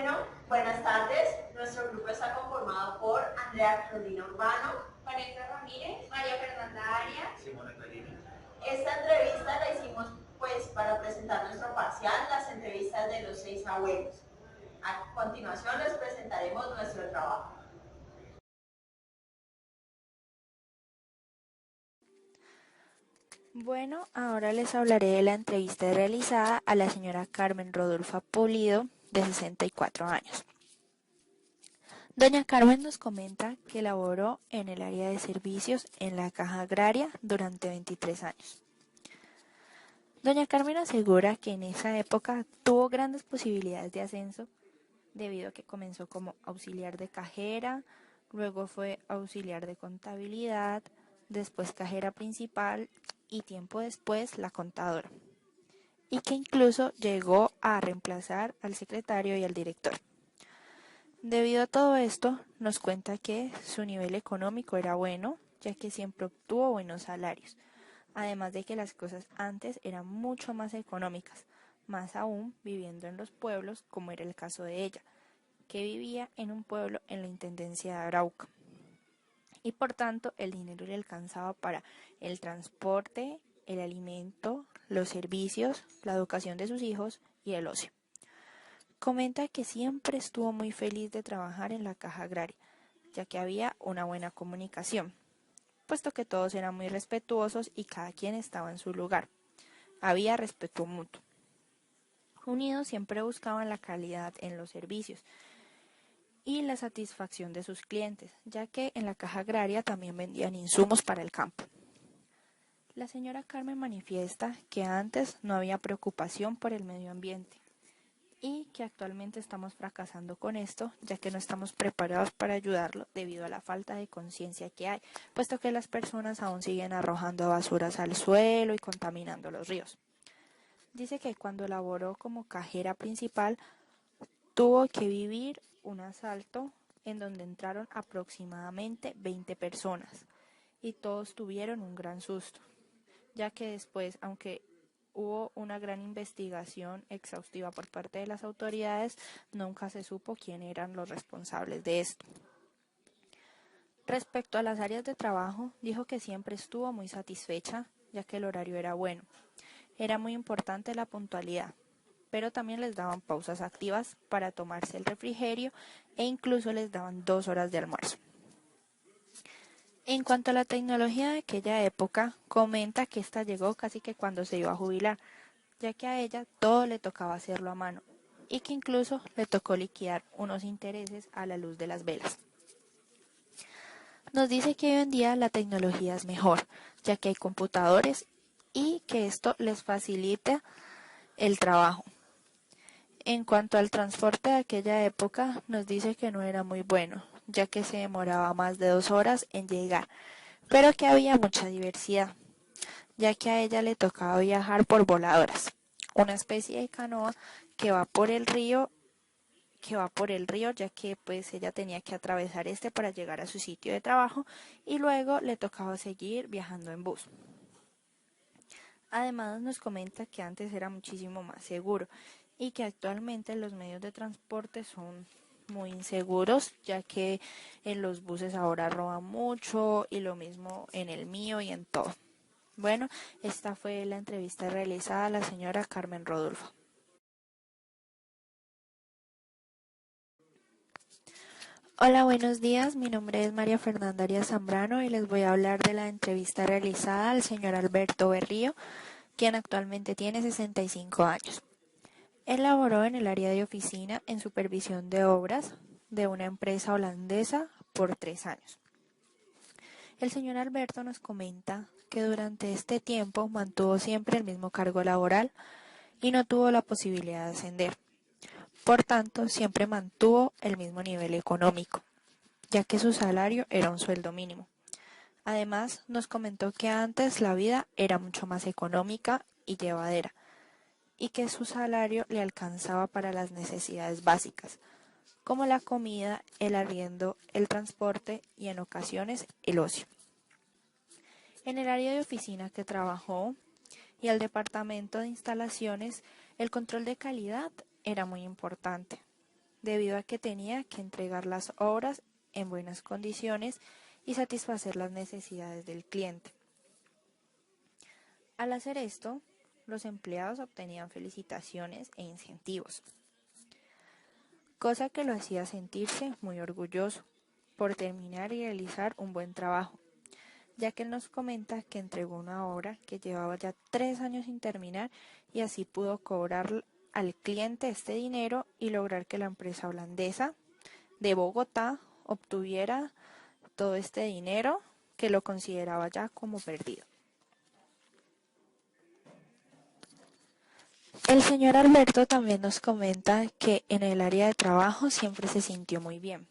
Bueno, buenas tardes. Nuestro grupo está conformado por Andrea Carolina Urbano, Vanessa Ramírez, María Fernanda Arias, Simona Perini. Esta entrevista la hicimos pues para presentar nuestro parcial, las entrevistas de los 6 abuelos. A continuación les presentaremos nuestro trabajo. Bueno, ahora les hablaré de la entrevista realizada a la señora Carmen Rodolfa Pulido, de 64 años. Doña Carmen nos comenta que laboró en el área de servicios en la Caja Agraria durante 23 años. Doña Carmen asegura que en esa época tuvo grandes posibilidades de ascenso debido a que comenzó como auxiliar de cajera, luego fue auxiliar de contabilidad, después cajera principal y tiempo después la contadora, y que incluso llegó a reemplazar al secretario y al director. Debido a todo esto, nos cuenta que su nivel económico era bueno, ya que siempre obtuvo buenos salarios, además de que las cosas antes eran mucho más económicas, más aún viviendo en los pueblos, como era el caso de ella, que vivía en un pueblo en la Intendencia de Arauca. Y por tanto el dinero le alcanzaba para el transporte, el alimento, los servicios, la educación de sus hijos y el ocio. Comenta que siempre estuvo muy feliz de trabajar en la Caja Agraria, ya que había una buena comunicación, puesto que todos eran muy respetuosos y cada quien estaba en su lugar. Había respeto mutuo. Unidos siempre buscaban la calidad en los servicios y la satisfacción de sus clientes, ya que en la Caja Agraria también vendían insumos para el campo. La señora Carmen manifiesta que antes no había preocupación por el medio ambiente y que actualmente estamos fracasando con esto, ya que no estamos preparados para ayudarlo debido a la falta de conciencia que hay, puesto que las personas aún siguen arrojando basuras al suelo y contaminando los ríos. Dice que cuando laboró como cajera principal tuvo que vivir un asalto en donde entraron aproximadamente 20 personas y todos tuvieron un gran susto, ya que después, aunque hubo una gran investigación exhaustiva por parte de las autoridades, nunca se supo quién eran los responsables de esto. Respecto a las áreas de trabajo, dijo que siempre estuvo muy satisfecha, ya que el horario era bueno. Era muy importante la puntualidad, pero también les daban pausas activas para tomarse el refrigerio e incluso les daban 2 horas de almuerzo. En cuanto a la tecnología de aquella época, comenta que esta llegó casi que cuando se iba a jubilar, ya que a ella todo le tocaba hacerlo a mano y que incluso le tocó liquidar unos intereses a la luz de las velas. Nos dice que hoy en día la tecnología es mejor, ya que hay computadores y que esto les facilita el trabajo. En cuanto al transporte de aquella época, nos dice que no era muy bueno, ya que se demoraba más de 2 horas en llegar, pero que había mucha diversidad, ya que a ella le tocaba viajar por voladoras, una especie de canoa que va por el río, ya que pues ella tenía que atravesar este para llegar a su sitio de trabajo y luego le tocaba seguir viajando en bus. Además nos comenta que antes era muchísimo más seguro y que actualmente los medios de transporte son muy inseguros, ya que en los buses ahora roban mucho y lo mismo en el mío y en todo. Bueno, esta fue la entrevista realizada a la señora Carmen Rodolfo. Hola, buenos días. Mi nombre es María Fernanda Arias Zambrano y les voy a hablar de la entrevista realizada al señor Alberto Berrío, quien actualmente tiene 65 años. Él laboró en el área de oficina en supervisión de obras de una empresa holandesa por 3 años. El señor Alberto nos comenta que durante este tiempo mantuvo siempre el mismo cargo laboral y no tuvo la posibilidad de ascender. Por tanto, siempre mantuvo el mismo nivel económico, ya que su salario era un sueldo mínimo. Además, nos comentó que antes la vida era mucho más económica y llevadera, y que su salario le alcanzaba para las necesidades básicas, como la comida, el arriendo, el transporte y en ocasiones el ocio. En el área de oficina que trabajó y el departamento de instalaciones, el control de calidad era muy importante, debido a que tenía que entregar las obras en buenas condiciones y satisfacer las necesidades del cliente. Al hacer esto, los empleados obtenían felicitaciones e incentivos, cosa que lo hacía sentirse muy orgulloso por terminar y realizar un buen trabajo, ya que él nos comenta que entregó una obra que llevaba ya 3 años sin terminar y así pudo cobrar al cliente este dinero y lograr que la empresa holandesa de Bogotá obtuviera todo este dinero que lo consideraba ya como perdido. El señor Alberto también nos comenta que en el área de trabajo siempre se sintió muy bien,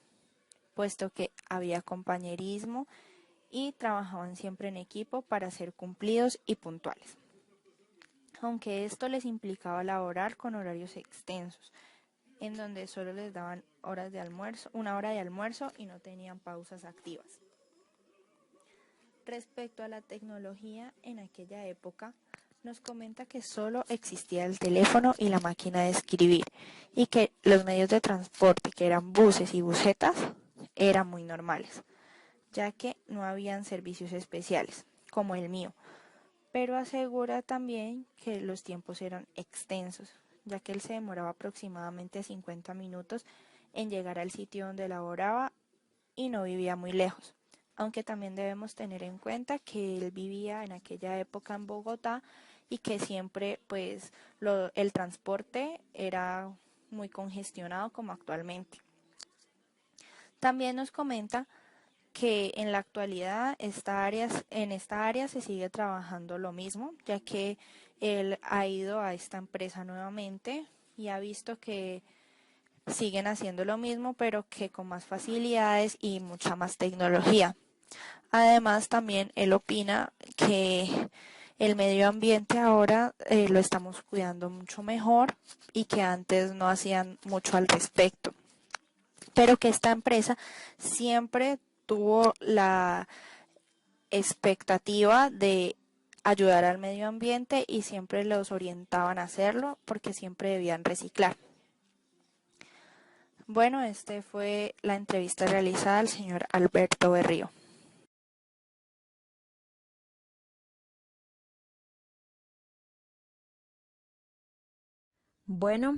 puesto que había compañerismo y trabajaban siempre en equipo para ser cumplidos y puntuales. Aunque esto les implicaba laborar con horarios extensos, en donde solo les daban horas de almuerzo, 1 hora de almuerzo y no tenían pausas activas. Respecto a la tecnología en aquella época, nos comenta que solo existía el teléfono y la máquina de escribir y que los medios de transporte, que eran buses y busetas, eran muy normales, ya que no habían servicios especiales, como el mío, pero asegura también que los tiempos eran extensos, ya que él se demoraba aproximadamente 50 minutos en llegar al sitio donde laboraba y no vivía muy lejos, aunque también debemos tener en cuenta que él vivía en aquella época en Bogotá y que siempre pues el transporte era muy congestionado como actualmente. También nos comenta que en la actualidad en esta área se sigue trabajando lo mismo, ya que él ha ido a esta empresa nuevamente y ha visto que siguen haciendo lo mismo, pero que con más facilidades y mucha más tecnología. Además, también él opina que el medio ambiente ahora lo estamos cuidando mucho mejor y que antes no hacían mucho al respecto, pero que esta empresa siempre tuvo la expectativa de ayudar al medio ambiente y siempre los orientaban a hacerlo porque siempre debían reciclar. Bueno, este fue la entrevista realizada al señor Alberto Berrío. Bueno,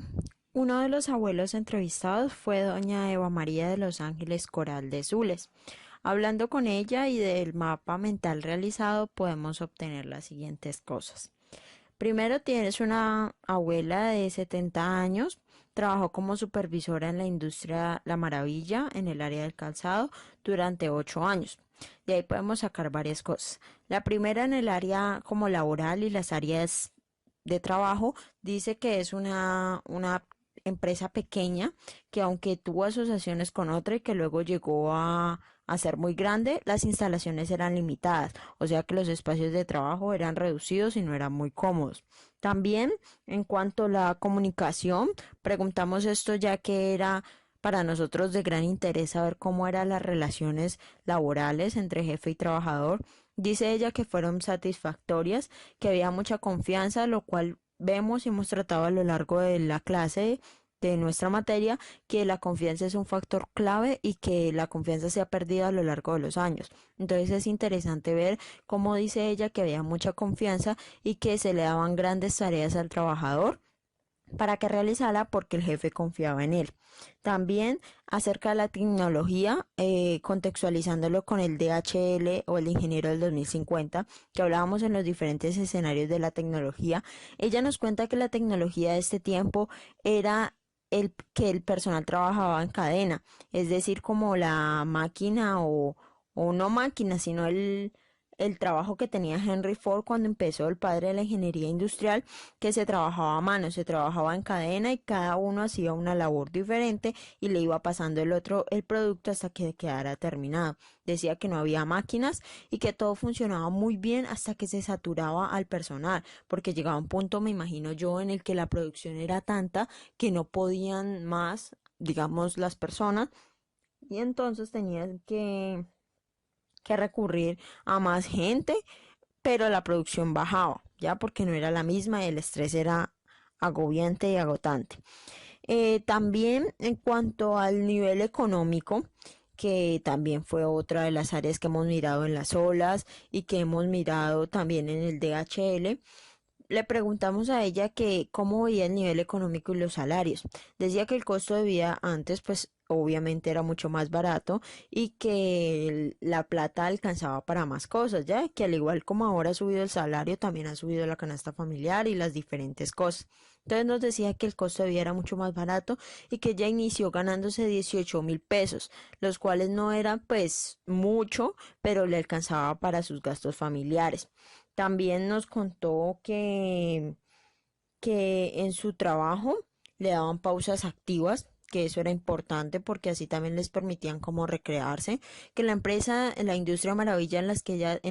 uno de los abuelos entrevistados fue doña Eva María de los Ángeles Coral de Zules. Hablando con ella y del mapa mental realizado, podemos obtener las siguientes cosas. Primero, tienes una abuela de 70 años, trabajó como supervisora en la industria La Maravilla, en el área del calzado, durante 8 años. De ahí podemos sacar varias cosas. La primera, en el área como laboral y las áreas de trabajo, dice que es una empresa pequeña que aunque tuvo asociaciones con otra y que luego llegó a ser muy grande, las instalaciones eran limitadas, o sea que los espacios de trabajo eran reducidos y no eran muy cómodos. También en cuanto a la comunicación, preguntamos esto ya que era para nosotros de gran interés saber cómo eran las relaciones laborales entre jefe y trabajador. Dice ella que fueron satisfactorias, que había mucha confianza, lo cual vemos y hemos tratado a lo largo de la clase de nuestra materia, que la confianza es un factor clave y que la confianza se ha perdido a lo largo de los años. Entonces es interesante ver cómo dice ella que había mucha confianza y que se le daban grandes tareas al trabajador para que realizara porque el jefe confiaba en él. También acerca de la tecnología, contextualizándolo con el DHL o el ingeniero del 2050, que hablábamos en los diferentes escenarios de la tecnología, ella nos cuenta que la tecnología de este tiempo era que el personal trabajaba en cadena, es decir, como la máquina o no máquina, sino el trabajo que tenía Henry Ford cuando empezó, el padre de la ingeniería industrial, que se trabajaba a mano, se trabajaba en cadena y cada uno hacía una labor diferente y le iba pasando el producto hasta que quedara terminado. Decía que no había máquinas y que todo funcionaba muy bien hasta que se saturaba al personal, porque llegaba un punto, me imagino yo, en el que la producción era tanta que no podían más, digamos, las personas, y entonces tenían que recurrir a más gente, pero la producción bajaba, ya porque no era la misma y el estrés era agobiante y agotante. También en cuanto al nivel económico, que también fue otra de las áreas que hemos mirado en las olas y que hemos mirado también en el DHL. Le preguntamos a ella que cómo veía el nivel económico y los salarios. Decía que el costo de vida antes, pues obviamente era mucho más barato y que la plata alcanzaba para más cosas, ya que al igual como ahora ha subido el salario, también ha subido la canasta familiar y las diferentes cosas. Entonces nos decía que el costo de vida era mucho más barato y que ella inició ganándose 18.000 pesos, los cuales no eran pues mucho, pero le alcanzaba para sus gastos familiares. También nos contó que en su trabajo le daban pausas activas, que eso era importante porque así también les permitían como recrearse, que la empresa, en la industria maravilla en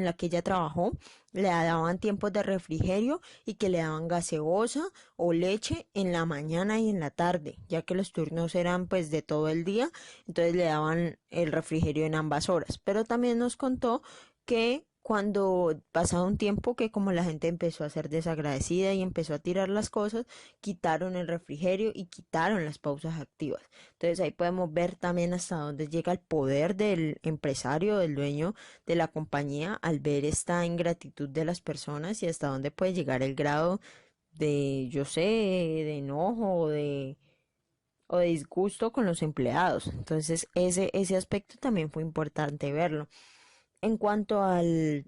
la que ella trabajó, le daban tiempos de refrigerio y que le daban gaseosa o leche en la mañana y en la tarde, ya que los turnos eran pues de todo el día, entonces le daban el refrigerio en ambas horas. Pero también nos contó que cuando pasado un tiempo que como la gente empezó a ser desagradecida y empezó a tirar las cosas, quitaron el refrigerio y quitaron las pausas activas. Entonces ahí podemos ver también hasta dónde llega el poder del empresario, del dueño de la compañía, al ver esta ingratitud de las personas y hasta dónde puede llegar el grado de, yo sé, de enojo o de disgusto con los empleados. Entonces ese aspecto también fue importante verlo. En cuanto al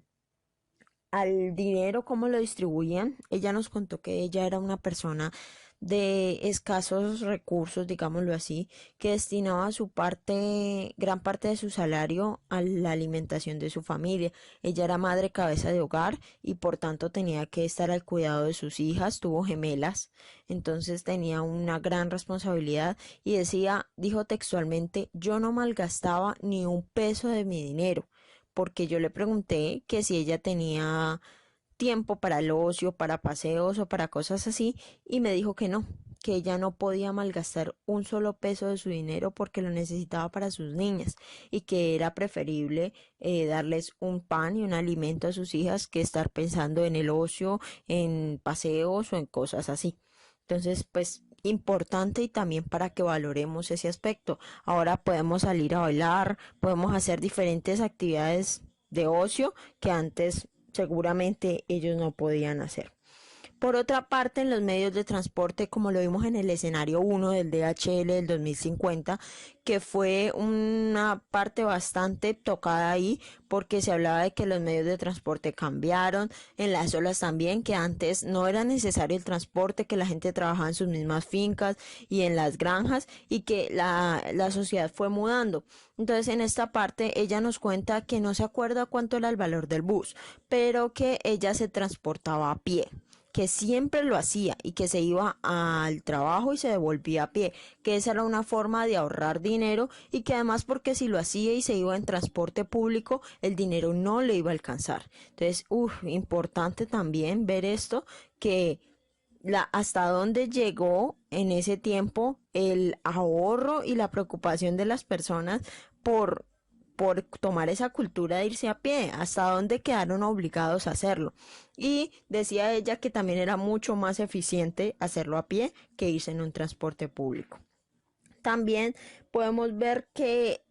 dinero, cómo lo distribuían, ella nos contó que ella era una persona de escasos recursos, digámoslo así, que destinaba su parte, gran parte de su salario a la alimentación de su familia. Ella era madre cabeza de hogar y por tanto tenía que estar al cuidado de sus hijas, tuvo gemelas, entonces tenía una gran responsabilidad y dijo textualmente, yo no malgastaba ni un peso de mi dinero porque yo le pregunté que si ella tenía tiempo para el ocio, para paseos o para cosas así, y me dijo que ella no podía malgastar un solo peso de su dinero porque lo necesitaba para sus niñas y que era preferible darles un pan y un alimento a sus hijas que estar pensando en el ocio, en paseos o en cosas así. Entonces, pues importante y también para que valoremos ese aspecto. Ahora podemos salir a bailar, podemos hacer diferentes actividades de ocio que antes seguramente ellos no podían hacer. Por otra parte, en los medios de transporte, como lo vimos en el escenario 1 del DHL del 2050, que fue una parte bastante tocada ahí, porque se hablaba de que los medios de transporte cambiaron, en las olas también, que antes no era necesario el transporte, que la gente trabajaba en sus mismas fincas y en las granjas, y que la sociedad fue mudando. Entonces, en esta parte, ella nos cuenta que no se acuerda cuánto era el valor del bus, pero que ella se transportaba a pie, que siempre lo hacía y que se iba al trabajo y se devolvía a pie, que esa era una forma de ahorrar dinero y que además porque si lo hacía y se iba en transporte público, el dinero no le iba a alcanzar. Entonces, importante también ver esto, que hasta dónde llegó en ese tiempo el ahorro y la preocupación de las personas por tomar esa cultura de irse a pie, hasta dónde quedaron obligados a hacerlo. Y decía ella que también era mucho más eficiente hacerlo a pie que irse en un transporte público. También podemos ver que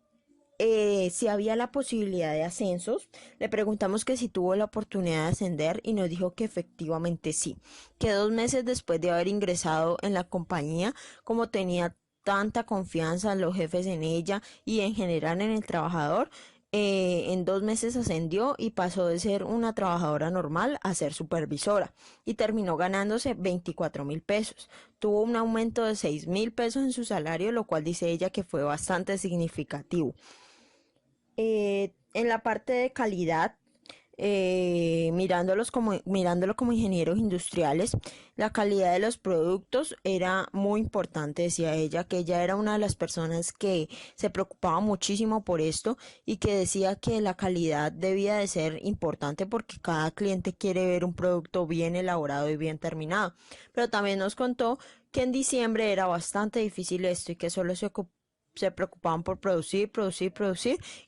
si había la posibilidad de ascensos, le preguntamos que si tuvo la oportunidad de ascender y nos dijo que efectivamente sí, que 2 meses después de haber ingresado en la compañía, como tenía tanta confianza en los jefes en ella y en general en el trabajador, en 2 meses ascendió y pasó de ser una trabajadora normal a ser supervisora y terminó ganándose 24.000 pesos. Tuvo un aumento de 6.000 pesos en su salario, lo cual dice ella que fue bastante significativo. En la parte de calidad, mirándolo como ingenieros industriales, la calidad de los productos era muy importante, decía ella, que ella era una de las personas que se preocupaba muchísimo por esto y que decía que la calidad debía de ser importante porque cada cliente quiere ver un producto bien elaborado y bien terminado. Pero también nos contó que en diciembre era bastante difícil esto y que solo se se preocupaban por producir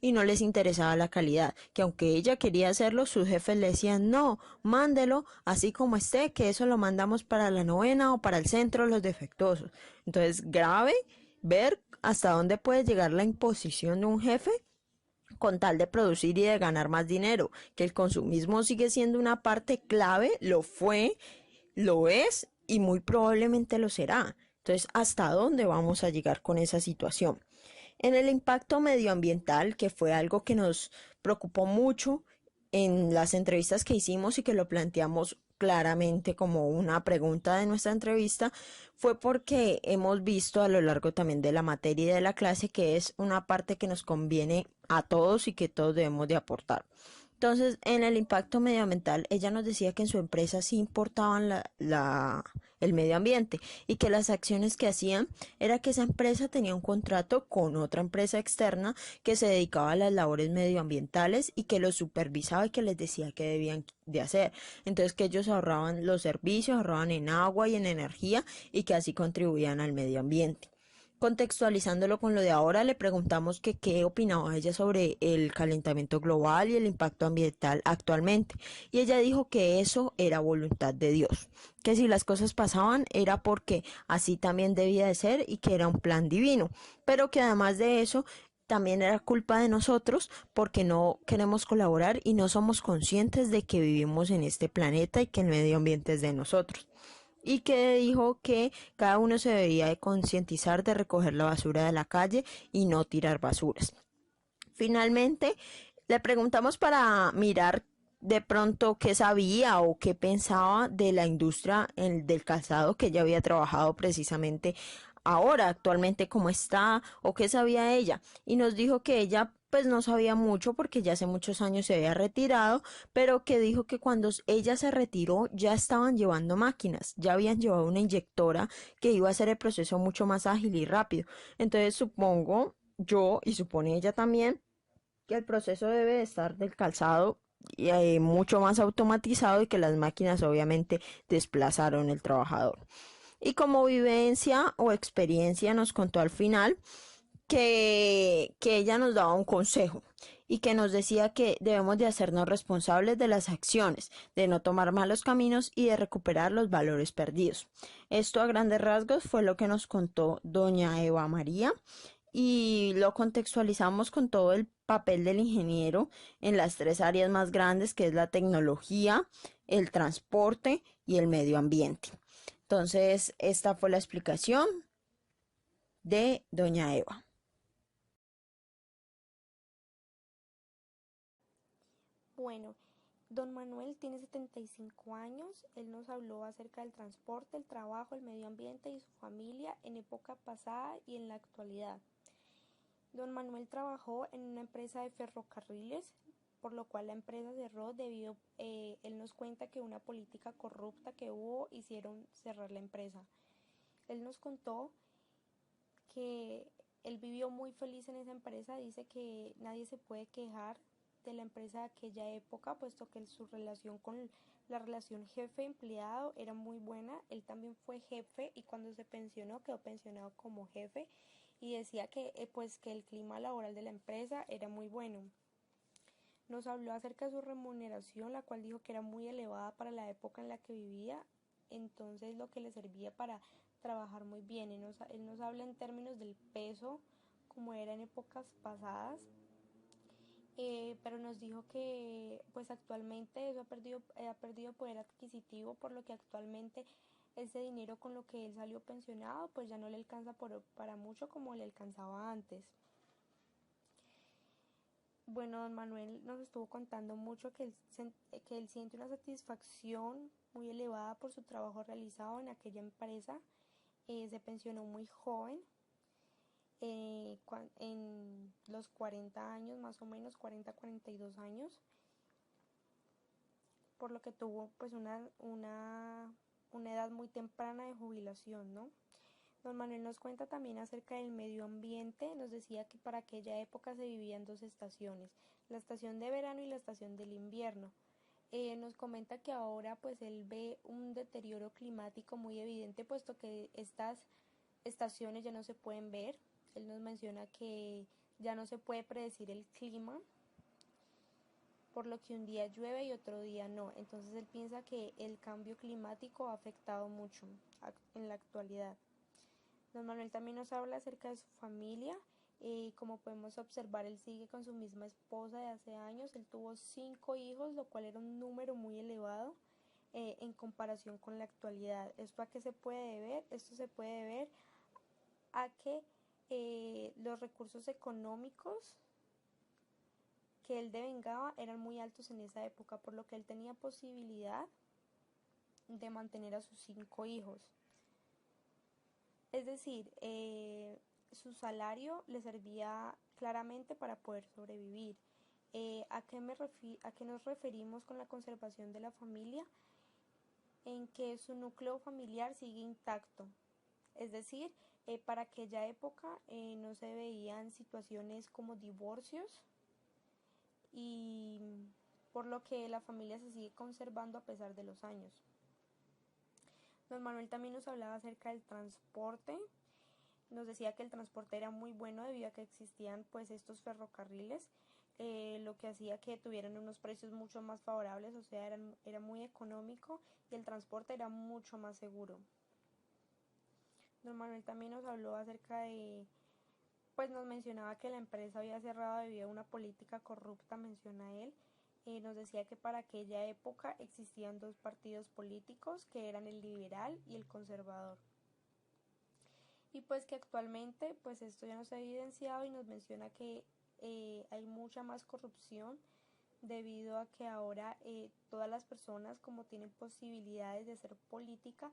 y no les interesaba la calidad, que aunque ella quería hacerlo, sus jefes le decían no, mándelo así como esté, que eso lo mandamos para la novena o para el centro de los defectuosos. Entonces, grave ver hasta dónde puede llegar la imposición de un jefe con tal de producir y de ganar más dinero, que el consumismo sigue siendo una parte clave, lo fue, lo es y muy probablemente lo será. Entonces, ¿hasta dónde vamos a llegar con esa situación? En el impacto medioambiental, que fue algo que nos preocupó mucho en las entrevistas que hicimos y que lo planteamos claramente como una pregunta de nuestra entrevista, fue porque hemos visto a lo largo también de la materia y de la clase que es una parte que nos conviene a todos y que todos debemos de aportar. Entonces, en el impacto medioambiental, ella nos decía que en su empresa sí importaban el medio ambiente y que las acciones que hacían era que esa empresa tenía un contrato con otra empresa externa que se dedicaba a las labores medioambientales y que los supervisaba y que les decía qué debían de hacer. Entonces, que ellos ahorraban los servicios, ahorraban en agua y en energía y que así contribuían al medio ambiente. Contextualizándolo con lo de ahora, le preguntamos que qué opinaba ella sobre el calentamiento global y el impacto ambiental actualmente. Y ella dijo que eso era voluntad de Dios, que si las cosas pasaban era porque así también debía de ser y que era un plan divino, pero que además de eso también era culpa de nosotros porque no queremos colaborar y no somos conscientes de que vivimos en este planeta y que el medio ambiente es de nosotros, y que dijo que cada uno se debía de concientizar de recoger la basura de la calle y no tirar basuras. Finalmente, le preguntamos para mirar de pronto qué sabía o qué pensaba de la industria del calzado, que ella había trabajado precisamente ahora, actualmente cómo está o qué sabía ella. Y nos dijo que ella pues no sabía mucho porque ya hace muchos años se había retirado, pero que dijo que cuando ella se retiró ya estaban llevando máquinas, ya habían llevado una inyectora que iba a hacer el proceso mucho más ágil y rápido. Entonces supongo yo, y supone ella también, que el proceso debe de estar del calzado mucho más automatizado y que las máquinas obviamente desplazaron el trabajador. Y como vivencia o experiencia nos contó al final que ella nos daba un consejo y que nos decía que debemos de hacernos responsables de las acciones, de no tomar malos caminos y de recuperar los valores perdidos. Esto a grandes rasgos fue lo que nos contó doña Eva María y lo contextualizamos con todo el papel del ingeniero en las tres áreas más grandes, que es la tecnología, el transporte y el medio ambiente. Entonces, esta fue la explicación de doña Eva. Bueno, don Manuel tiene 75 años. Él nos habló acerca del transporte, el trabajo, el medio ambiente y su familia en época pasada y en la actualidad. Don Manuel trabajó en una empresa de ferrocarriles, por lo cual la empresa cerró debido, él nos cuenta que una política corrupta que hubo hicieron cerrar la empresa. Él nos contó que él vivió muy feliz en esa empresa, dice que nadie se puede quejar de la empresa de aquella época, puesto que su relación con la relación jefe-empleado era muy buena. Él también fue jefe y cuando se pensionó quedó pensionado como jefe y decía que pues que el clima laboral de la empresa era muy bueno. Nos habló acerca de su remuneración, la cual dijo que era muy elevada para la época en la que vivía, entonces lo que le servía para trabajar muy bien. Él nos habla en términos del peso, como era en épocas pasadas, pero nos dijo que pues actualmente eso ha perdido poder adquisitivo, por lo que actualmente ese dinero con lo que él salió pensionado pues ya no le alcanza para mucho como le alcanzaba antes. Bueno, don Manuel nos estuvo contando mucho que él siente una satisfacción muy elevada por su trabajo realizado en aquella empresa. Se pensionó muy joven, en los 40 años, más o menos 40-42 años, por lo que tuvo pues una edad muy temprana de jubilación, ¿no? Don Manuel nos cuenta también acerca del medio ambiente, nos decía que para aquella época se vivían dos estaciones, la estación de verano y la estación del invierno. Nos comenta que ahora pues él ve un deterioro climático muy evidente, puesto que estas estaciones ya no se pueden ver. Él nos menciona que ya no se puede predecir el clima, por lo que un día llueve y otro día no. Entonces él piensa que el cambio climático ha afectado mucho en la actualidad. Don Manuel también nos habla acerca de su familia. Como podemos observar, él sigue con su misma esposa de hace años. Él tuvo 5 hijos, lo cual era un número muy elevado en comparación con la actualidad. ¿Esto a qué se puede deber? Esto se puede deber a que los recursos económicos que él devengaba eran muy altos en esa época, por lo que él tenía posibilidad de mantener a sus 5 hijos. Es decir, su salario le servía claramente para poder sobrevivir. ¿A qué nos referimos con la conservación de la familia? En que su núcleo familiar sigue intacto. Es decir, para aquella época no se veían situaciones como divorcios, y por lo que la familia se sigue conservando a pesar de los años. Don Manuel también nos hablaba acerca del transporte. Nos decía que el transporte era muy bueno debido a que existían pues estos ferrocarriles, lo que hacía que tuvieran unos precios mucho más favorables, o sea, era muy económico y el transporte era mucho más seguro. Don Manuel también nos habló acerca de, pues nos mencionaba que la empresa había cerrado debido a una política corrupta, menciona él. Nos decía que para aquella época existían 2 partidos políticos, que eran el liberal y el conservador. Y pues que actualmente pues esto ya no se ha evidenciado, y nos menciona que hay mucha más corrupción debido a que ahora todas las personas, como tienen posibilidades de hacer política,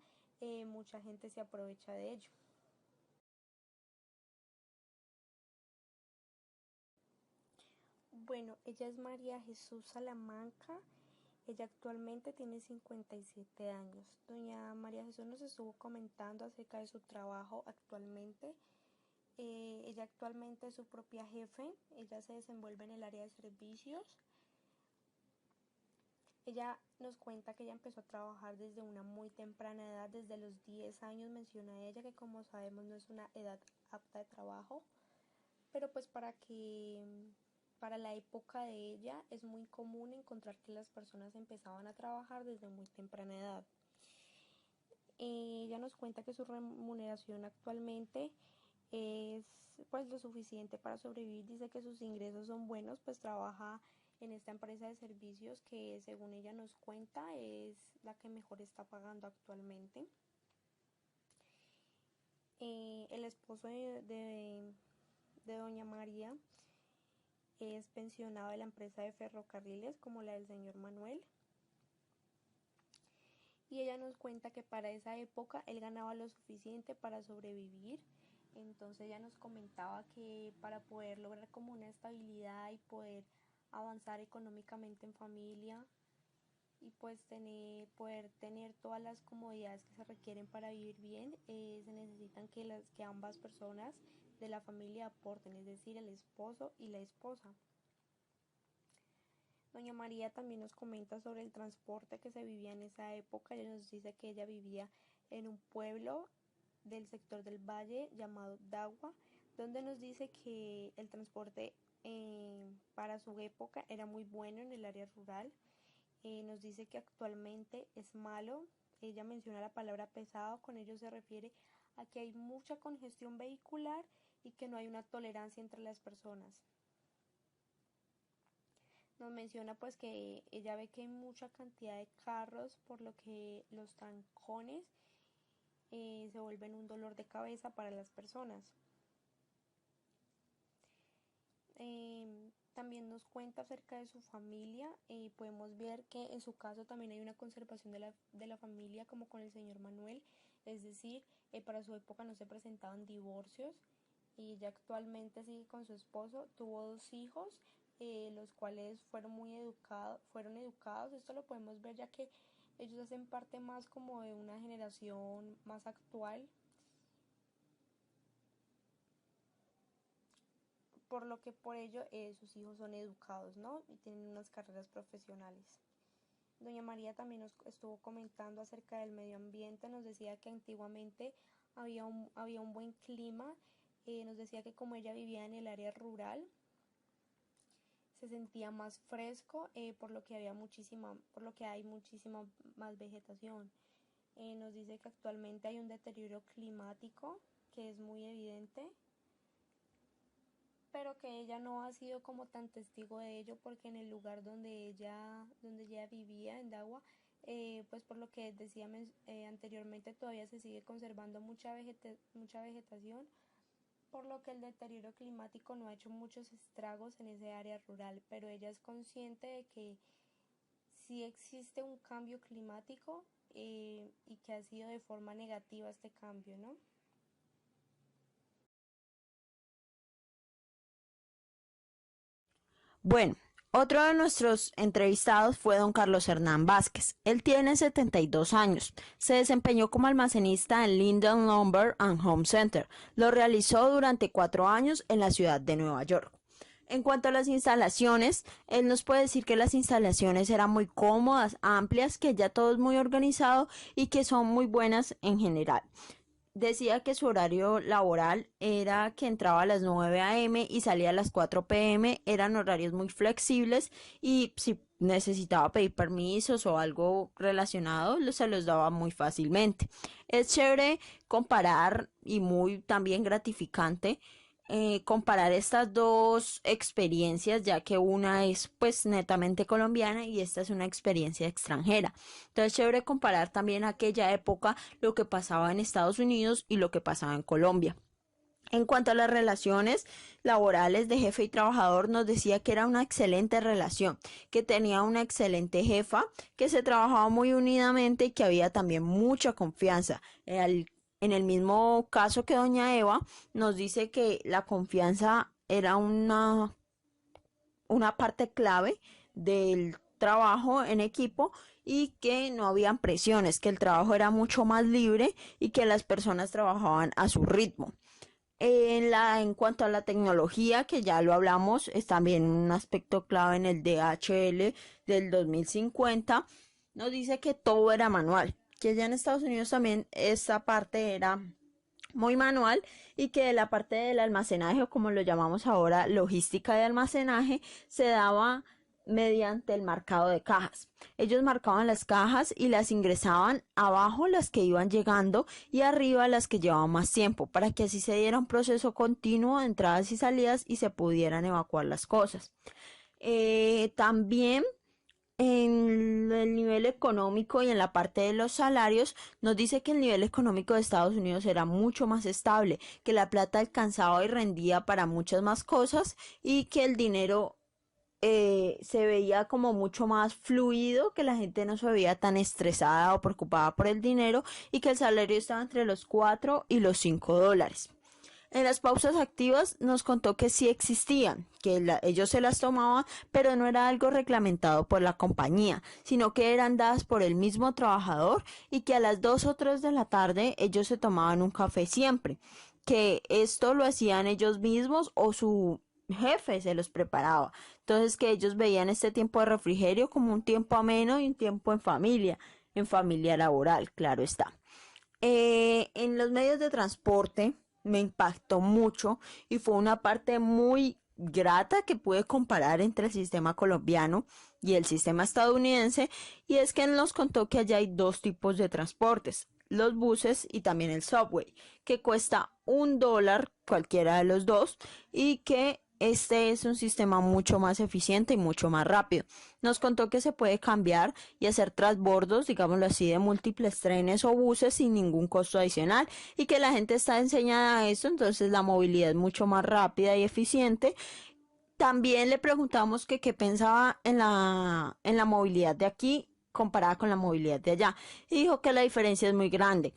mucha gente se aprovecha de ello. Bueno, ella es María Jesús Salamanca. Ella actualmente tiene 57 años. Doña María Jesús nos estuvo comentando acerca de su trabajo actualmente. Ella actualmente es su propia jefe. Ella se desenvuelve en el área de servicios. Ella nos cuenta que ella empezó a trabajar desde una muy temprana edad, desde los 10 años menciona ella, que como sabemos no es una edad apta de trabajo, pero pues para la época de ella es muy común encontrar que las personas empezaban a trabajar desde muy temprana edad. Ella nos cuenta que su remuneración actualmente es pues lo suficiente para sobrevivir. Dice que sus ingresos son buenos, pues trabaja en esta empresa de servicios que, según ella nos cuenta, es la que mejor está pagando actualmente. El esposo de doña María es pensionado de la empresa de ferrocarriles, como la del señor Manuel. Y ella nos cuenta que para esa época él ganaba lo suficiente para sobrevivir. Entonces ella nos comentaba que para poder lograr como una estabilidad y poder avanzar económicamente en familia, y pues poder tener todas las comodidades que se requieren para vivir bien, se necesitan que ambas personas de la familia aporten, es decir, el esposo y la esposa. Doña María también nos comenta sobre el transporte que se vivía en esa época. Ella nos dice que ella vivía en un pueblo del sector del valle llamado Dagua, donde nos dice que el transporte para su época era muy bueno en el área rural. Nos dice que actualmente es malo. Ella menciona la palabra pesado, con ello se refiere a que hay mucha congestión vehicular y que no hay una tolerancia entre las personas. Nos menciona pues que ella ve que hay mucha cantidad de carros, por lo que los trancones se vuelven un dolor de cabeza para las personas. También nos cuenta acerca de su familia. Podemos ver que en su caso también hay una conservación de la familia, como con el señor Manuel, es decir, para su época no se presentaban divorcios, y ella actualmente sigue con su esposo. Tuvo 2 hijos, los cuales fueron educados. Esto lo podemos ver ya que ellos hacen parte más como de una generación más actual, por lo que por ello sus hijos son educados, ¿no? Y tienen unas carreras profesionales. Doña María también nos estuvo comentando acerca del medio ambiente. Nos decía que antiguamente había un buen clima, Nos decía que como ella vivía en el área rural, se sentía más fresco, por lo que hay muchísima más vegetación. Nos dice que actualmente hay un deterioro climático que es muy evidente, pero que ella no ha sido como tan testigo de ello porque en el lugar donde ella vivía, en Dagua, pues por lo que decía anteriormente, todavía se sigue conservando mucha vegetación, por lo que el deterioro climático no ha hecho muchos estragos en ese área rural, pero ella es consciente de que sí existe un cambio climático y que ha sido de forma negativa este cambio, ¿no? Bueno, otro de nuestros entrevistados fue don Carlos Hernán Vázquez. Él tiene 72 años. Se desempeñó como almacenista en Linden Lumber and Home Center. Lo realizó durante 4 años en la ciudad de Nueva York. En cuanto a las instalaciones, él nos puede decir que las instalaciones eran muy cómodas, amplias, que ya todo es muy organizado y que son muy buenas en general. Decía que su horario laboral era que entraba a las 9 a.m. y salía a las 4 p.m. Eran horarios muy flexibles y si necesitaba pedir permisos o algo relacionado, se los daba muy fácilmente. Es chévere comparar y muy también gratificante comparar estas dos experiencias, ya que una es pues netamente colombiana y esta es una experiencia extranjera. Entonces, chévere comparar también aquella época lo que pasaba en Estados Unidos y lo que pasaba en Colombia. En cuanto a las relaciones laborales de jefe y trabajador, nos decía que era una excelente relación, que tenía una excelente jefa, que se trabajaba muy unidamente y que había también mucha confianza. En el mismo caso que doña Eva, nos dice que la confianza era una parte clave del trabajo en equipo y que no habían presiones, que el trabajo era mucho más libre y que las personas trabajaban a su ritmo. En cuanto a la tecnología, que ya lo hablamos, es también un aspecto clave en el DHL del 2050, nos dice que todo era manual, que ya en Estados Unidos también esta parte era muy manual y que la parte del almacenaje, o como lo llamamos ahora, logística de almacenaje, se daba mediante el marcado de cajas. Ellos marcaban las cajas y las ingresaban abajo las que iban llegando y arriba las que llevaban más tiempo, para que así se diera un proceso continuo de entradas y salidas y se pudieran evacuar las cosas. También en el nivel económico y en la parte de los salarios, nos dice que el nivel económico de Estados Unidos era mucho más estable, que la plata alcanzaba y rendía para muchas más cosas y que el dinero se veía como mucho más fluido, que la gente no se veía tan estresada o preocupada por el dinero y que el salario estaba entre los 4 y los 5 dólares. En las pausas activas nos contó que sí existían, que ellos se las tomaban, pero no era algo reglamentado por la compañía, sino que eran dadas por el mismo trabajador y que a las 2 o 3 de la tarde ellos se tomaban un café siempre, que esto lo hacían ellos mismos o su jefe se los preparaba. Entonces que ellos veían este tiempo de refrigerio como un tiempo ameno y un tiempo en familia laboral, claro está. En los medios de transporte me impactó mucho y fue una parte muy grata que pude comparar entre el sistema colombiano y el sistema estadounidense, y es que nos contó que allá hay dos tipos de transportes, los buses y también el subway, que cuesta $1 cualquiera de los dos y que este es un sistema mucho más eficiente y mucho más rápido. Nos contó que se puede cambiar y hacer transbordos, digámoslo así, de múltiples trenes o buses sin ningún costo adicional y que la gente está enseñada a eso, entonces la movilidad es mucho más rápida y eficiente. También le preguntamos que qué pensaba en la movilidad de aquí comparada con la movilidad de allá y dijo que la diferencia es muy grande,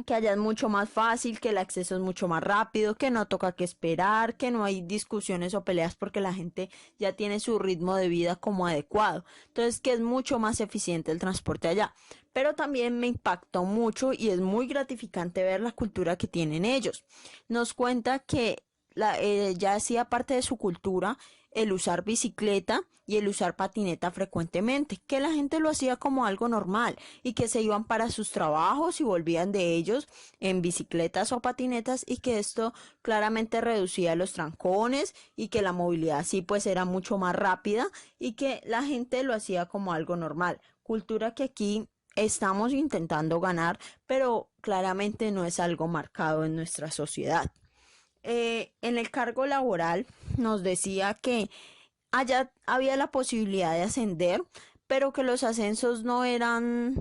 que allá es mucho más fácil, que el acceso es mucho más rápido, que no toca que esperar, que no hay discusiones o peleas porque la gente ya tiene su ritmo de vida como adecuado. Entonces, que es mucho más eficiente el transporte allá. Pero también me impactó mucho y es muy gratificante ver la cultura que tienen ellos. Nos cuenta que ya hacía parte de su cultura el usar bicicleta y el usar patineta frecuentemente, que la gente lo hacía como algo normal y que se iban para sus trabajos y volvían de ellos en bicicletas o patinetas y que esto claramente reducía los trancones y que la movilidad así pues era mucho más rápida y que la gente lo hacía como algo normal, cultura que aquí estamos intentando ganar, pero claramente no es algo marcado en nuestra sociedad. En el cargo laboral nos decía que allá había la posibilidad de ascender, pero que los ascensos no eran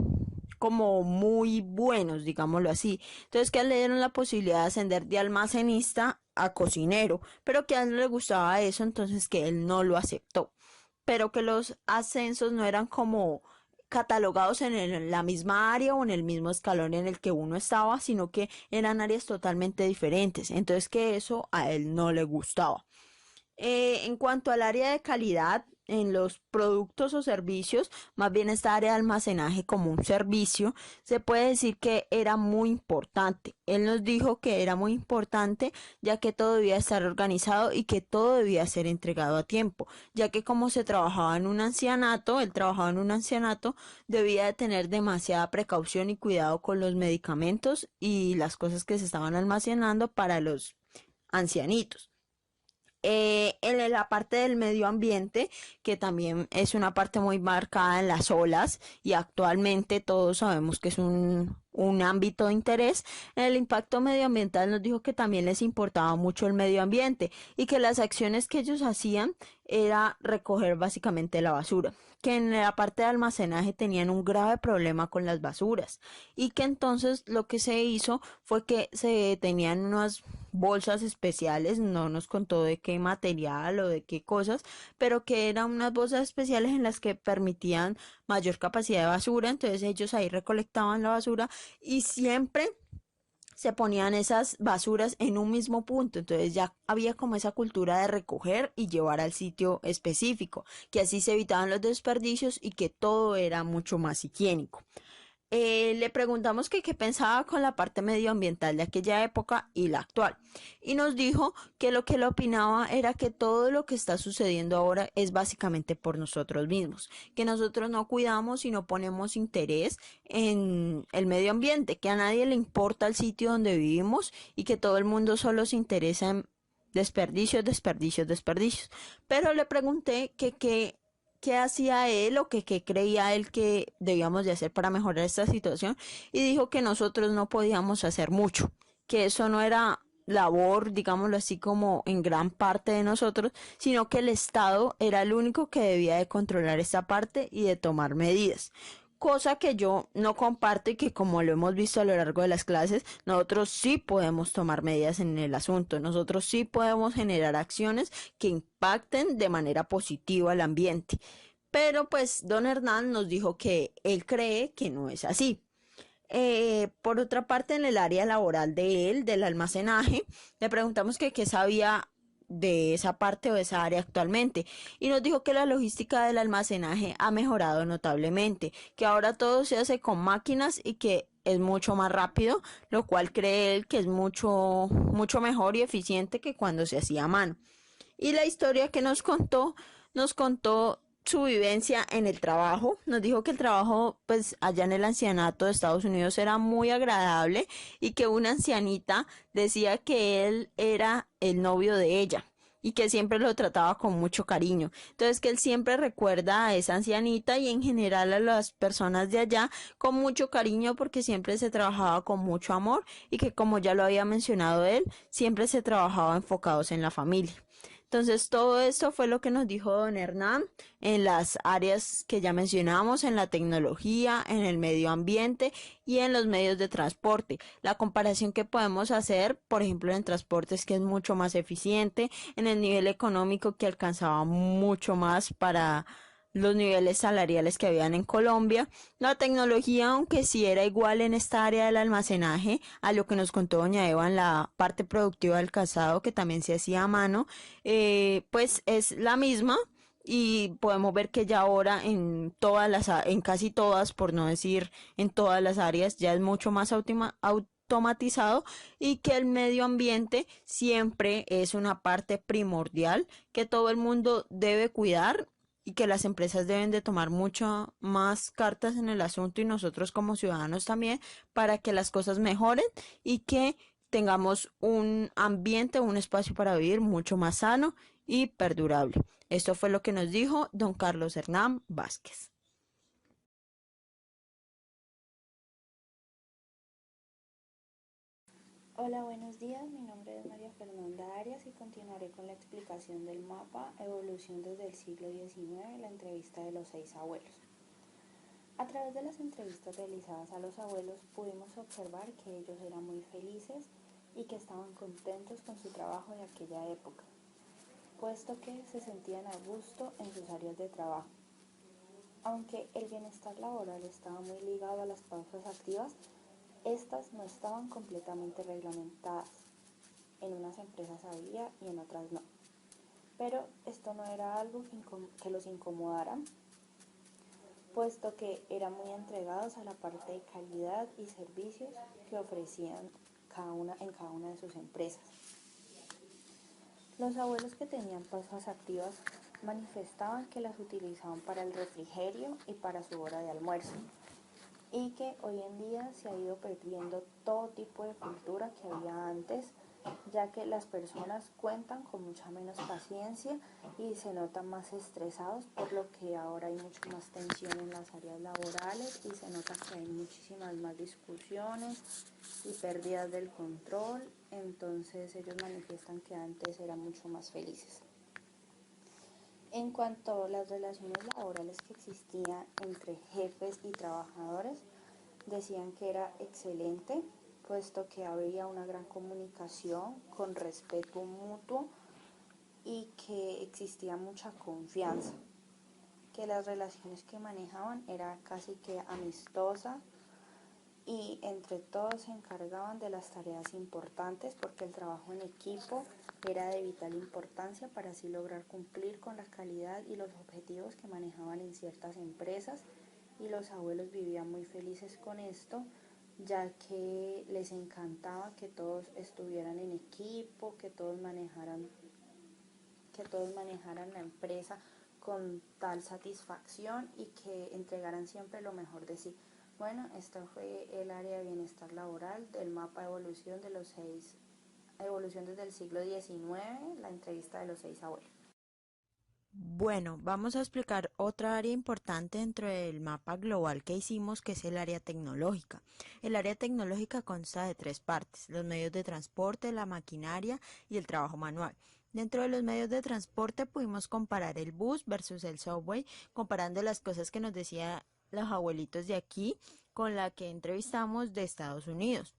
como muy buenos, digámoslo así. Entonces que a él le dieron la posibilidad de ascender de almacenista a cocinero, pero que a él no le gustaba eso, entonces que él no lo aceptó. Pero que los ascensos no eran como catalogados en la misma área o en el mismo escalón en el que uno estaba, sino que eran áreas totalmente diferentes. Entonces que eso a él no le gustaba. En cuanto al área de calidad en los productos o servicios, más bien esta área de almacenaje como un servicio, se puede decir que era muy importante. Él nos dijo que era muy importante ya que todo debía estar organizado y que todo debía ser entregado a tiempo, ya que como se trabajaba en un ancianato, él trabajaba en un ancianato, debía de tener demasiada precaución y cuidado con los medicamentos y las cosas que se estaban almacenando para los ancianitos. En la parte del medio ambiente, que también es una parte muy marcada en las olas y actualmente todos sabemos que es un ámbito de interés, el impacto medioambiental nos dijo que también les importaba mucho el medio ambiente y que las acciones que ellos hacían era recoger básicamente la basura, que en la parte de almacenaje tenían un grave problema con las basuras y que entonces lo que se hizo fue que se tenían unas bolsas especiales, no nos contó de qué material o de qué cosas, pero que eran unas bolsas especiales en las que permitían mayor capacidad de basura, entonces ellos ahí recolectaban la basura y siempre se ponían esas basuras en un mismo punto, entonces ya había como esa cultura de recoger y llevar al sitio específico, que así se evitaban los desperdicios y que todo era mucho más higiénico. Le preguntamos que qué pensaba con la parte medioambiental de aquella época y la actual. Y nos dijo que lo que él opinaba era que todo lo que está sucediendo ahora es básicamente por nosotros mismos, que nosotros no cuidamos y no ponemos interés en el medio ambiente, que a nadie le importa el sitio donde vivimos y que todo el mundo solo se interesa en desperdicios, desperdicios, desperdicios. Pero le pregunté que qué hacía él o que qué creía él que debíamos de hacer para mejorar esta situación y dijo que nosotros no podíamos hacer mucho, que eso no era labor, digámoslo así, como en gran parte de nosotros, sino que el Estado era el único que debía de controlar esta parte y de tomar medidas. Cosa que yo no comparto y que como lo hemos visto a lo largo de las clases, nosotros sí podemos tomar medidas en el asunto, nosotros sí podemos generar acciones que impacten de manera positiva al ambiente. Pero pues don Hernán nos dijo que él cree que no es así. Por otra parte, en el área laboral de él, del almacenaje, le preguntamos que qué sabía de esa parte o de esa área actualmente y nos dijo que la logística del almacenaje ha mejorado notablemente, que ahora todo se hace con máquinas y que es mucho más rápido, lo cual cree él que es mucho mejor y eficiente que cuando se hacía a mano. Y la historia que nos contó su vivencia en el trabajo. Nos dijo que el trabajo, pues allá en el ancianato de Estados Unidos era muy agradable y que una ancianita decía que él era el novio de ella y que siempre lo trataba con mucho cariño. Entonces que él siempre recuerda a esa ancianita y en general a las personas de allá con mucho cariño porque siempre se trabajaba con mucho amor y que como ya lo había mencionado él, siempre se trabajaba enfocados en la familia. Entonces, todo esto fue lo que nos dijo don Hernán en las áreas que ya mencionamos, en la tecnología, en el medio ambiente y en los medios de transporte. La comparación que podemos hacer, por ejemplo, en transportes que es mucho más eficiente, en el nivel económico que alcanzaba mucho más para los niveles salariales que habían en Colombia. La tecnología, aunque sí era igual en esta área del almacenaje a lo que nos contó doña Eva en la parte productiva del calzado, que también se hacía a mano, pues es la misma. Y podemos ver que ya ahora en casi todas, por no decir en todas las áreas, ya es mucho más automatizado y que el medio ambiente siempre es una parte primordial que todo el mundo debe cuidar y que las empresas deben de tomar mucho más cartas en el asunto y nosotros como ciudadanos también para que las cosas mejoren y que tengamos un ambiente, un espacio para vivir mucho más sano y perdurable. Esto fue lo que nos dijo don Carlos Hernán Vázquez. Hola, buenos días. Mi nombre es María Fernanda Arias y continuaré con la explicación del mapa Evolución desde el siglo XIX, la entrevista de los 6 abuelos. A través de las entrevistas realizadas a los abuelos pudimos observar que ellos eran muy felices y que estaban contentos con su trabajo de aquella época, puesto que se sentían a gusto en sus áreas de trabajo. Aunque el bienestar laboral estaba muy ligado a las pausas activas, estas no estaban completamente reglamentadas. En unas empresas había y en otras no. Pero esto no era algo que los incomodara, puesto que eran muy entregados a la parte de calidad y servicios que ofrecían en cada una de sus empresas. Los abuelos que tenían pausas activas manifestaban que las utilizaban para el refrigerio y para su hora de almuerzo, y que hoy en día se ha ido perdiendo todo tipo de cultura que había antes, ya que las personas cuentan con mucha menos paciencia y se notan más estresados, por lo que ahora hay mucho más tensión en las áreas laborales y se nota que hay muchísimas más discusiones y pérdidas del control. Entonces ellos manifiestan que antes eran mucho más felices. En cuanto a las relaciones laborales que existían entre jefes y trabajadores, decían que era excelente, puesto que había una gran comunicación con respeto mutuo y que existía mucha confianza, que las relaciones que manejaban era casi que amistosa y entre todos se encargaban de las tareas importantes, porque el trabajo en equipo era de vital importancia para así lograr cumplir con la calidad y los objetivos que manejaban en ciertas empresas, y los abuelos vivían muy felices con esto, ya que les encantaba que todos estuvieran en equipo, que todos manejaran la empresa con tal satisfacción y que entregaran siempre lo mejor de sí. Bueno, esta fue el área de bienestar laboral del mapa evolución evolución desde el siglo XIX, la entrevista de los 6 abuelos. Bueno, vamos a explicar otra área importante dentro del mapa global que hicimos, que es el área tecnológica. El área tecnológica consta de 3 partes: los medios de transporte, la maquinaria y el trabajo manual. Dentro de los medios de transporte pudimos comparar el bus versus el subway, comparando las cosas que nos decían los abuelitos de aquí con la que entrevistamos de Estados Unidos.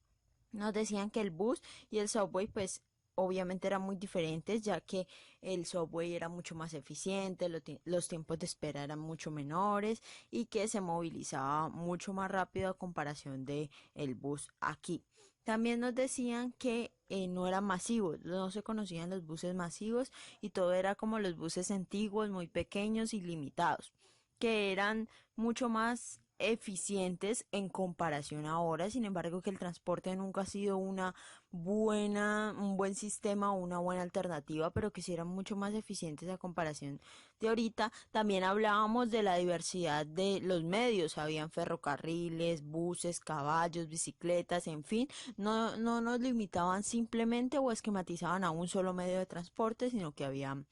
Nos decían que el bus y el subway pues obviamente eran muy diferentes, ya que el subway era mucho más eficiente, los tiempos de espera eran mucho menores y que se movilizaba mucho más rápido a comparación de el bus aquí. También nos decían que no eran masivos, no se conocían los buses masivos y todo era como los buses antiguos, muy pequeños y limitados, que eran mucho más eficientes en comparación ahora. Sin embargo, que el transporte nunca ha sido un buen sistema o una buena alternativa, pero que sí eran mucho más eficientes a comparación de ahorita. También hablábamos de la diversidad de los medios, habían ferrocarriles, buses, caballos, bicicletas, en fin, no nos limitaban simplemente o esquematizaban a un solo medio de transporte, sino que había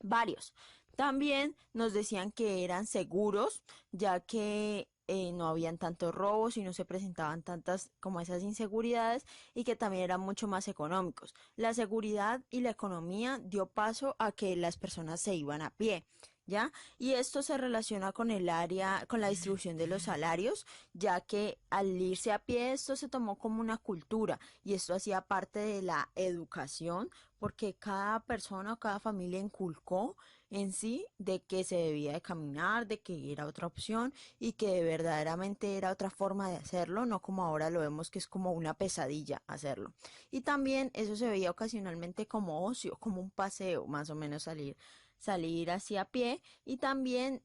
varios. También nos decían que eran seguros, ya que no habían tantos robos y no se presentaban tantas como esas inseguridades, y que también eran mucho más económicos. La seguridad y la economía dio paso a que las personas se iban a pie, ¿ya? Y esto se relaciona con el área, con la distribución de los salarios, ya que al irse a pie esto se tomó como una cultura y esto hacía parte de la educación, porque cada persona o cada familia inculcó en sí de que se debía de caminar, de que era otra opción y que verdaderamente era otra forma de hacerlo, no como ahora lo vemos que es como una pesadilla hacerlo. Y también eso se veía ocasionalmente como ocio, como un paseo, más o menos salir así a pie, y también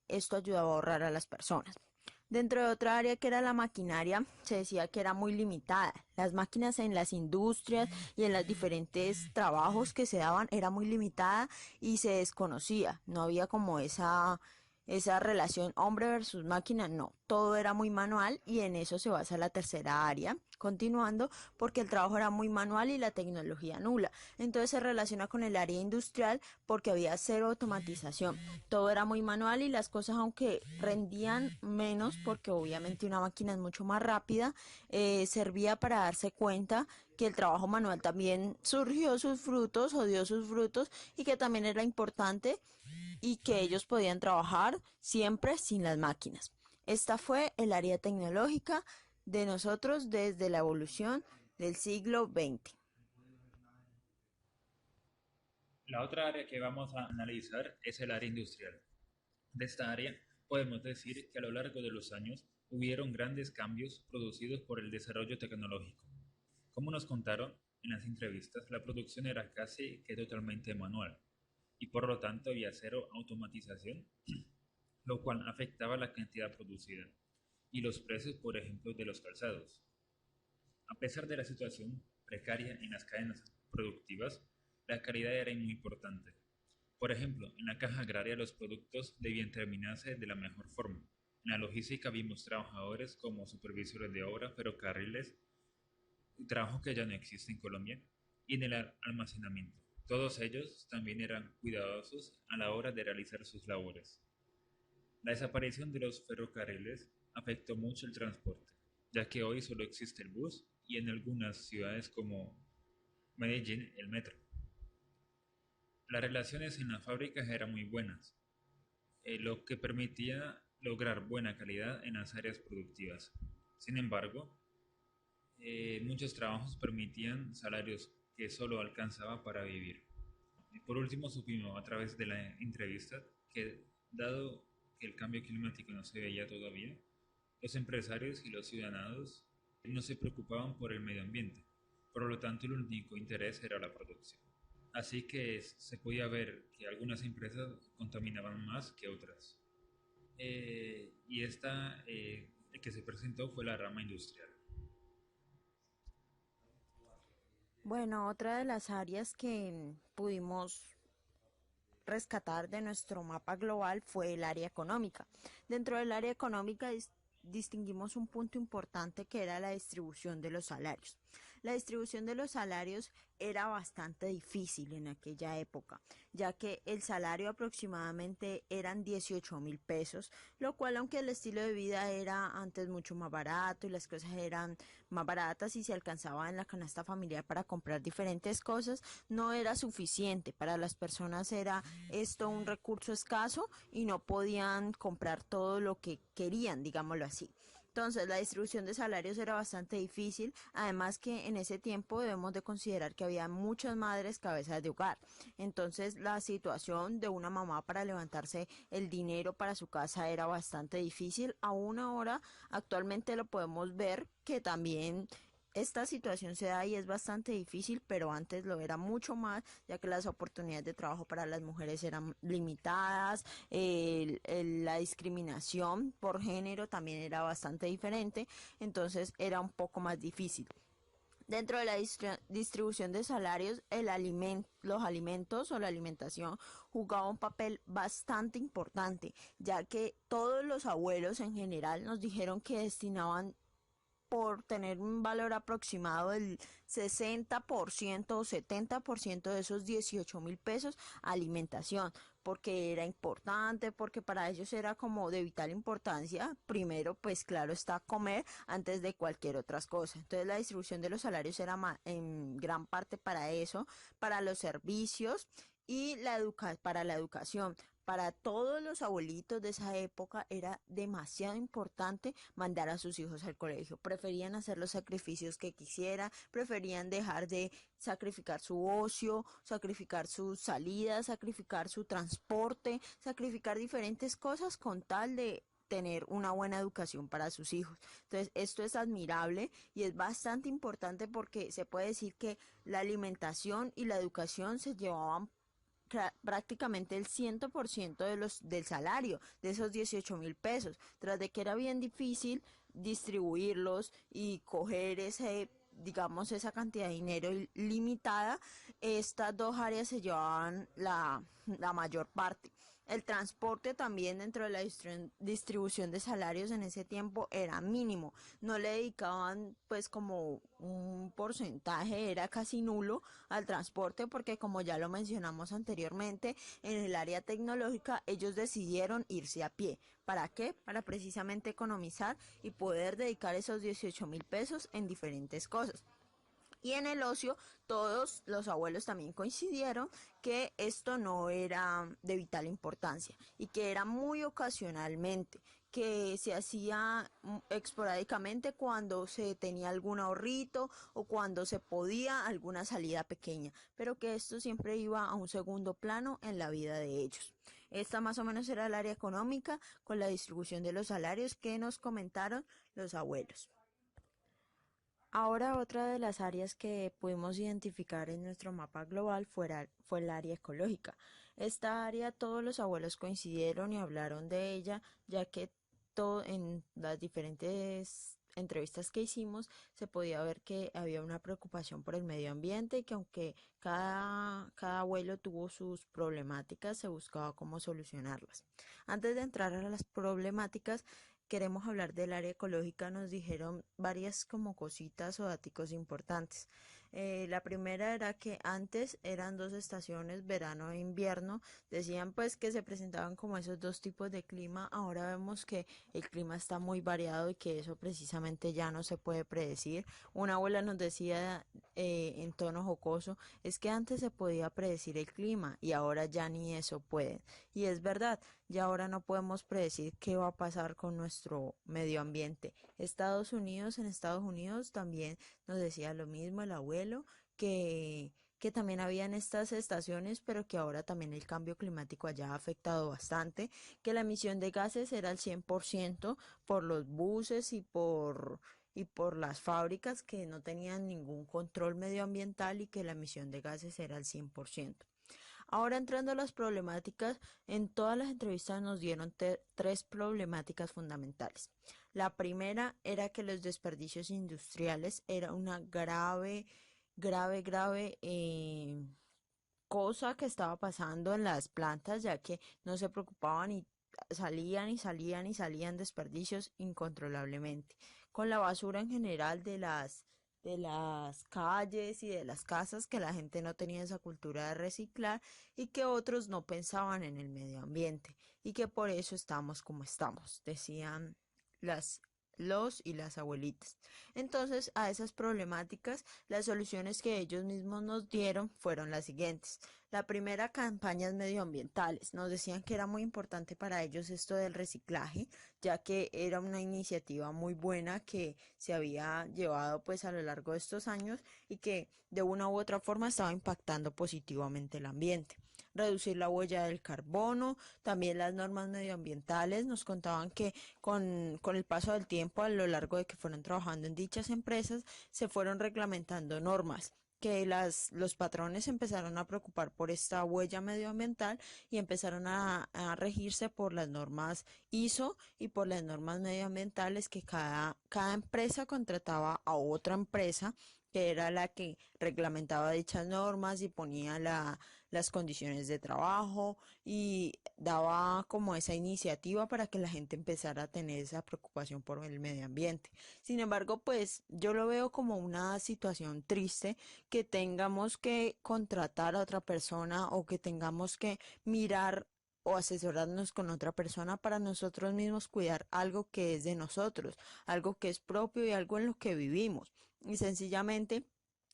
esto ayudaba a ahorrar a las personas. Dentro de otra área que era la maquinaria, se decía que era muy limitada. Las máquinas en las industrias y en los diferentes trabajos que se daban era muy limitada y se desconocía. No había como esa relación hombre versus máquina, no. Todo era muy manual y en eso se basa la tercera área. Continuando, porque el trabajo era muy manual y la tecnología nula. Entonces se relaciona con el área industrial porque había cero automatización. Todo era muy manual y las cosas, aunque rendían menos, porque obviamente una máquina es mucho más rápida, servía para darse cuenta que el trabajo manual también surgió sus frutos o dio sus frutos y que también era importante y que ellos podían trabajar siempre sin las máquinas. Esta fue el área tecnológica de nosotros desde la evolución del siglo XX. La otra área que vamos a analizar es el área industrial. De esta área podemos decir que a lo largo de los años hubieron grandes cambios producidos por el desarrollo tecnológico. Como nos contaron en las entrevistas, la producción era casi que totalmente manual y por lo tanto había cero automatización, lo cual afectaba la cantidad producida y los precios, por ejemplo, de los calzados. A pesar de la situación precaria en las cadenas productivas, la calidad era muy importante. Por ejemplo, en la caja agraria los productos debían terminarse de la mejor forma. En la logística vimos trabajadores como supervisores de obra, ferrocarriles, trabajo que ya no existe en Colombia, y en el almacenamiento. Todos ellos también eran cuidadosos a la hora de realizar sus labores. La desaparición de los ferrocarriles afectó mucho el transporte, ya que hoy solo existe el bus y en algunas ciudades como Medellín el metro. Las relaciones en las fábricas eran muy buenas, lo que permitía lograr buena calidad en las áreas productivas. Sin embargo, muchos trabajos permitían salarios que solo alcanzaba para vivir. Por último, supimos a través de la entrevista que, dado que el cambio climático no se veía todavía, los empresarios y los ciudadanos no se preocupaban por el medio ambiente, por lo tanto el único interés era la producción. Así que se podía ver que algunas empresas contaminaban más que otras. Y esta que se presentó fue la rama industrial. Bueno, otra de las áreas que pudimos rescatar de nuestro mapa global fue el área económica. Dentro del área económica distinguimos un punto importante que era la distribución de los salarios. La distribución de los salarios era bastante difícil en aquella época, ya que el salario aproximadamente eran 18.000 pesos, lo cual, aunque el estilo de vida era antes mucho más barato y las cosas eran más baratas y se alcanzaba en la canasta familiar para comprar diferentes cosas, no era suficiente. Para las personas era esto un recurso escaso y no podían comprar todo lo que querían, digámoslo así. Entonces, la distribución de salarios era bastante difícil, además que en ese tiempo debemos de considerar que había muchas madres cabezas de hogar. Entonces, la situación de una mamá para levantarse el dinero para su casa era bastante difícil. Aún ahora, actualmente lo podemos ver que también esta situación se da y es bastante difícil, pero antes lo era mucho más, ya que las oportunidades de trabajo para las mujeres eran limitadas, la discriminación por género también era bastante diferente, entonces era un poco más difícil. Dentro de la distribución de salarios, los alimentos o la alimentación jugaba un papel bastante importante, ya que todos los abuelos en general nos dijeron que destinaban, por tener un valor aproximado del 60% o 70% de esos 18.000 pesos a alimentación, porque era importante, porque para ellos era como de vital importancia, primero pues claro está comer antes de cualquier otra cosa. Entonces la distribución de los salarios era en gran parte para eso, para los servicios y para la educación. Para todos los abuelitos de esa época era demasiado importante mandar a sus hijos al colegio. Preferían hacer los sacrificios que quisieran, preferían dejar de sacrificar su ocio, sacrificar sus salidas, sacrificar su transporte, sacrificar diferentes cosas con tal de tener una buena educación para sus hijos. Entonces, esto es admirable y es bastante importante porque se puede decir que la alimentación y la educación se llevaban prácticamente el 100% del salario, de esos 18.000 pesos, tras de que era bien difícil distribuirlos y coger digamos, esa cantidad de dinero limitada. Estas dos áreas se llevaban la mayor parte. El transporte también dentro de la distribución de salarios en ese tiempo era mínimo, no le dedicaban pues como un porcentaje, era casi nulo al transporte, porque como ya lo mencionamos anteriormente, en el área tecnológica ellos decidieron irse a pie. ¿Para qué? Para precisamente economizar y poder dedicar esos 18.000 pesos en diferentes cosas. Y en el ocio, todos los abuelos también coincidieron que esto no era de vital importancia y que era muy ocasionalmente, que se hacía esporádicamente cuando se tenía algún ahorrito o cuando se podía alguna salida pequeña, pero que esto siempre iba a un segundo plano en la vida de ellos. Esta más o menos era el área económica con la distribución de los salarios que nos comentaron los abuelos. Ahora otra de las áreas que pudimos identificar en nuestro mapa global fue el área ecológica. Esta área todos los abuelos coincidieron y hablaron de ella, ya que en las diferentes entrevistas que hicimos se podía ver que había una preocupación por el medio ambiente y que aunque cada abuelo tuvo sus problemáticas, se buscaba cómo solucionarlas. Antes de entrar a las problemáticas, queremos hablar del área ecológica. Nos dijeron varias como cositas o daticos importantes. La primera era que antes eran dos estaciones, verano e invierno. Decían pues que se presentaban como esos dos tipos de clima. Ahora vemos que el clima está muy variado y que eso precisamente ya no se puede predecir. Una abuela nos decía en tono jocoso, es que antes se podía predecir el clima y ahora ya ni eso pueden. Y es verdad, ya ahora no podemos predecir qué va a pasar con nuestro medio ambiente. En Estados Unidos también nos decía lo mismo el abuelo, que también habían estas estaciones, pero que ahora también el cambio climático allá ha afectado bastante, que la emisión de gases era al 100% por los buses y por las fábricas que no tenían ningún control medioambiental y que la emisión de gases era al 100%. Ahora entrando a las problemáticas, en todas las entrevistas nos dieron tres problemáticas fundamentales. La primera era que los desperdicios industriales era una grave cosa que estaba pasando en las plantas, ya que no se preocupaban y salían desperdicios incontrolablemente. Con la basura en general de las calles y de las casas, que la gente no tenía esa cultura de reciclar y que otros no pensaban en el medio ambiente y que por eso estamos como estamos, decían los y las abuelitas. Entonces, a esas problemáticas, las soluciones que ellos mismos nos dieron fueron las siguientes. La primera, campañas medioambientales. Nos decían que era muy importante para ellos esto del reciclaje, ya que era una iniciativa muy buena que se había llevado pues a lo largo de estos años y que de una u otra forma estaba impactando positivamente el ambiente. Reducir la huella del carbono, también las normas medioambientales. Nos contaban que con el paso del tiempo, a lo largo de que fueron trabajando en dichas empresas, se fueron reglamentando normas, que los patrones empezaron a preocupar por esta huella medioambiental y empezaron a regirse por las normas ISO y por las normas medioambientales, que cada empresa contrataba a otra empresa que era la que reglamentaba dichas normas y ponía las condiciones de trabajo y daba como esa iniciativa para que la gente empezara a tener esa preocupación por el medio ambiente. Sin embargo, pues yo lo veo como una situación triste, que tengamos que contratar a otra persona o que tengamos que mirar o asesorarnos con otra persona para nosotros mismos cuidar algo que es de nosotros, algo que es propio y algo en lo que vivimos. Y sencillamente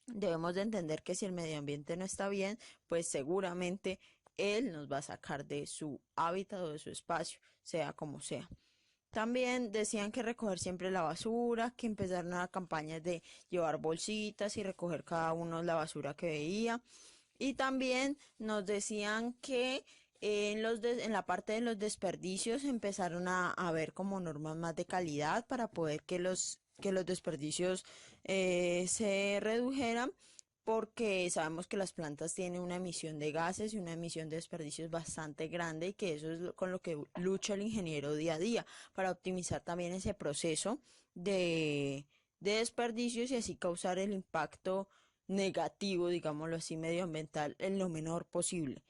debemos de entender que si el medio ambiente no está bien, pues seguramente él nos va a sacar de su hábitat o de su espacio, sea como sea. También decían que recoger siempre la basura, que empezaron a campañas de llevar bolsitas y recoger cada uno la basura que veía. Y también nos decían que en la parte de los desperdicios empezaron a ver como normas más de calidad para poder que los desperdicios se redujeran, porque sabemos que las plantas tienen una emisión de gases y una emisión de desperdicios bastante grande y que eso es con lo que lucha el ingeniero día a día para optimizar también ese proceso de desperdicios y así causar el impacto negativo, digámoslo así, medioambiental en lo menor posible,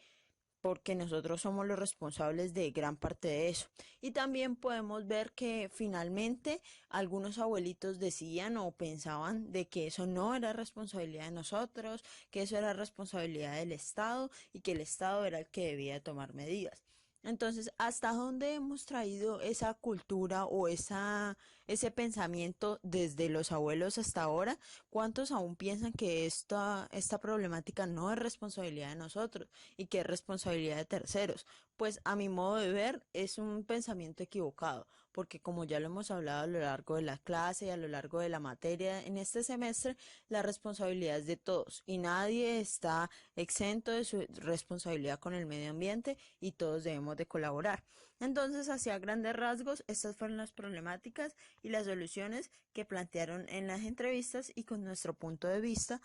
porque nosotros somos los responsables de gran parte de eso. Y también podemos ver que finalmente algunos abuelitos decían o pensaban de que eso no era responsabilidad de nosotros, que eso era responsabilidad del Estado y que el Estado era el que debía tomar medidas. Entonces, ¿hasta dónde hemos traído esa cultura o ese pensamiento desde los abuelos hasta ahora? ¿Cuántos aún piensan que esta problemática no es responsabilidad de nosotros y que es responsabilidad de terceros? Pues a mi modo de ver es un pensamiento equivocado, porque como ya lo hemos hablado a lo largo de la clase y a lo largo de la materia en este semestre, la responsabilidad es de todos y nadie está exento de su responsabilidad con el medio ambiente y todos debemos de colaborar. Entonces, hacia grandes rasgos, estas fueron las problemáticas y las soluciones que plantearon en las entrevistas y con nuestro punto de vista,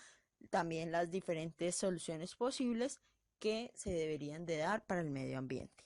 también las diferentes soluciones posibles que se deberían de dar para el medio ambiente.